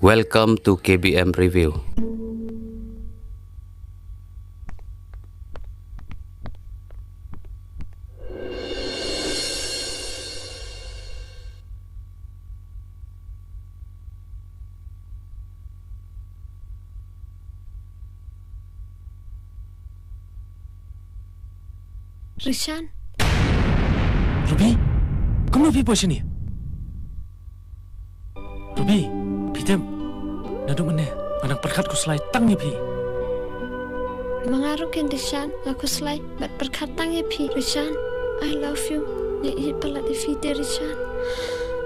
Welcome to KBM Review. Rishan. Ruby, kamu pergi apa sini? Ruby, Peter, nadok mana? Manang perkat ku selai tang ni pi. Mengaruh kan Rishan, aku selai, bat perkatang ya pi. Rishan, I love you. Ni pelat di fide Rishan.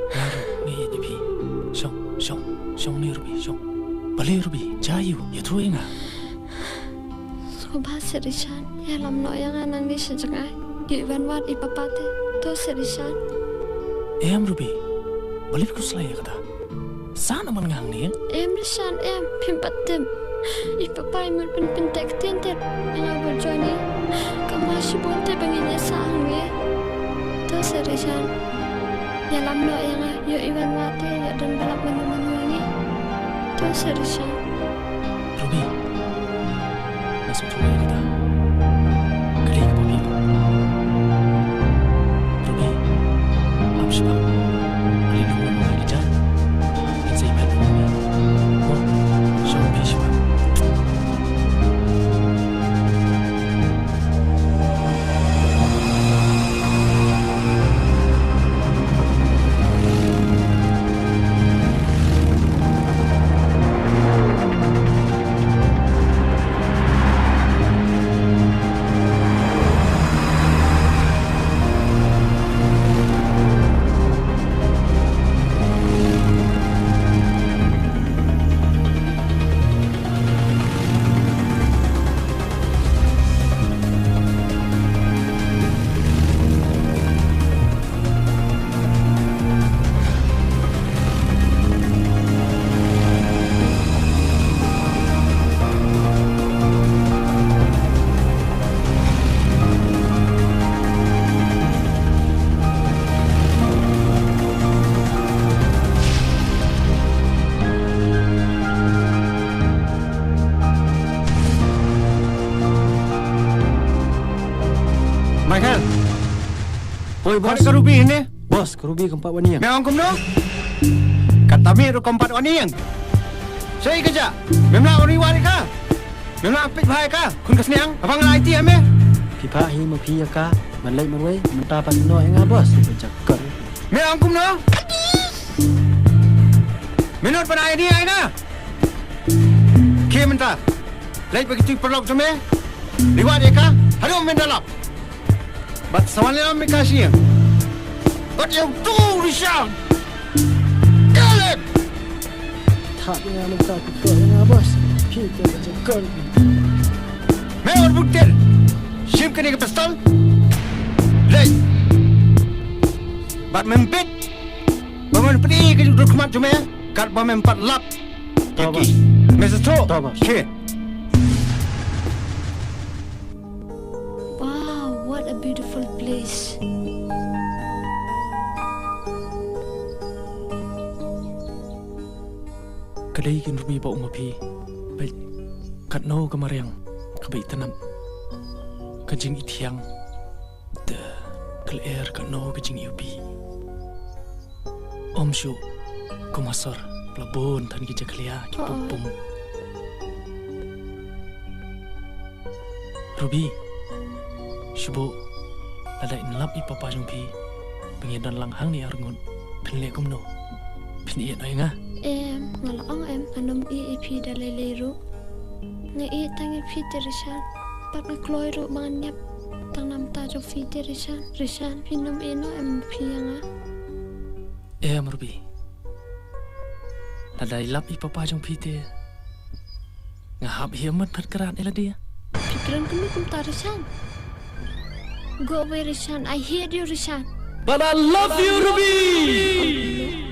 Naru ni ni pi. Song ni Ruby, song. Balik Ruby, jayu, ya terus ingat. So bahasa Rishan, ya lam no yang anang ni sejengai. Di Iwan Wat ipapate, to se Rishan. Ruby, balik ku selai kata. Sana man ngang ni? Rishan, pimpatem. Ipapai mun pentek tintet. Yang abal join ni, kamasih bonte banginya sang ni. To se Rishan. Ya lam no yang yo Iwan Wat ya dan balap manu-manu ni. To se Rishan. Ruby, masuk rumah kita. Kali ke Bobby. Ruby, apa sebab? Balik rumah mau lagi jalan. Dan saya balik rumah. Oh, so Ruby sebab. Michael. Oi, bos ke Ruby ni? Bos, ke Ruby keempat wani yang. Memang kumno? Kata mi ru keempat wani yang. Saya kerja. Memang orang wari ka. Memang apik bahai ka. Kun kesniang. Abang IT ame. Pipa hi ma pi ka. Man lai man wei, man ta pan no yang bos. Bercakap. Memang kumno? Minut pan ID ai na. Ke menta. Lai begitu perlok jome. Liwat ka. Harum mendalap. But soalnya kami kasih. But yang tu Rishan. Kaleb. Tak dengan luka kita yang bos. Kita bercakap. Mewar buktir. Sim kini ke pistol. Lei. But mempit. Baman pedi ke dokumen cuma. Kat baman 4 lap. Tahu, bos. Mesa tu. Tahu, bos. Okay. Wow, what a beautiful place. Kadai kin Ruby bawa umapi. Baik, kat no kemariang. Kebaik tanam. Kajing itiang. Keler kat no kajing iupi. Om Syu, kumasor. Pelabun tan kita kelia. Kipupum. Ruby. Shubo. Ada inlap ipapa jumpi. Pengidan langhang ni arngun. Penlek kumno. Peniat ay nga. Ngalaong anom iipi dalay lero. Nga tangi fite Rishan. Pat nakloy ro manyap. Tang nam tajo fite Rishan. Rishan pinom ino piyanga. Ruby. Ada ilap ipapa jumpi te. Ngahap hiamat perkeran ela dia. Pikiran kami kumta Rishan. Go away Rishan. I hate you Rishan. But I love you, Ruby!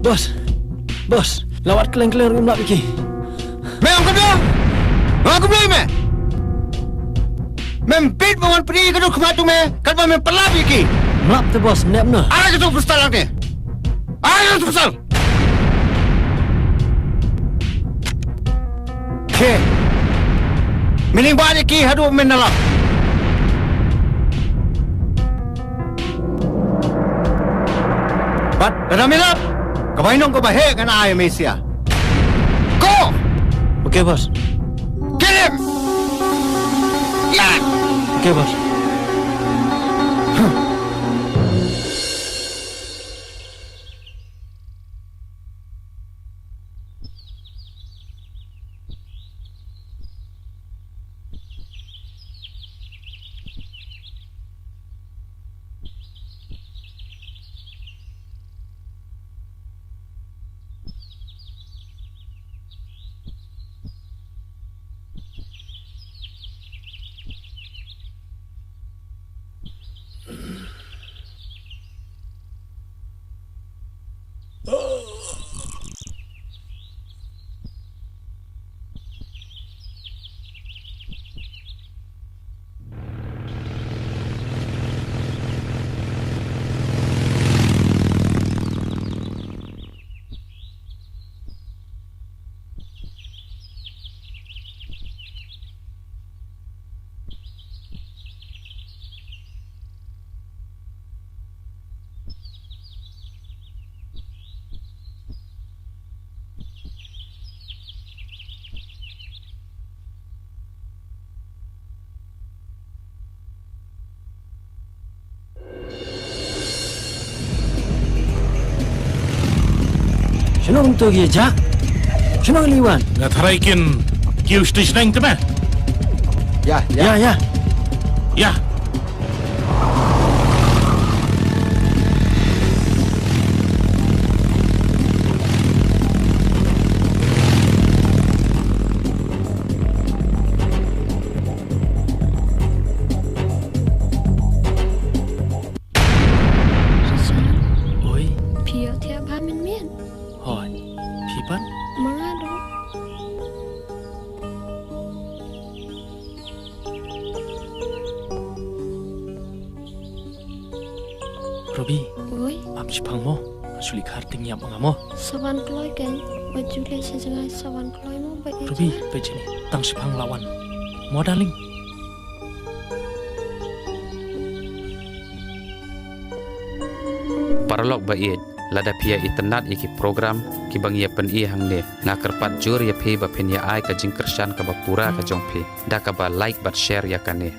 Bos, lawat keleng-keleng rum nak biki. Mẹ ông có biết mẹ biết mà ông pergi ke rumah tu mẹ kan mẹ pelap iki Melap tu bos, mendek benar. ada ke tu pasal ni ada tu pasal ke mining ba iki hadu men dalam bat dalam milap kabainong ko bahe kan ay Malaysia go Okey bos. kill him yeah Okey bos. Senang tu dia jak. Senang liwan. Natraikin kiu stisneng teme. ya Ya. Ya. Rizal, Oi, Pio tiap hamin mien. hoi. Pipan? Mengadu. Robi, Oi, am sipang mo. Sulik harting yap ngamo. sawan keloy kan. Baju le sejengai sawan keloy mo baik Robi, bejini. Tang sipang lawan. Mo darling. Paralog ba iet lada pia iternat iki program ki bang ia pen i hang ne na kerpat jur ya phi ba pen ya ai ka jing kersan ka ba pura ka jong phi da ka ba like bat share ya kane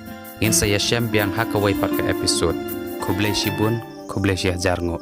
in saya shem biang hakawai par ka episode kublai shibun kublai shi hajar ngo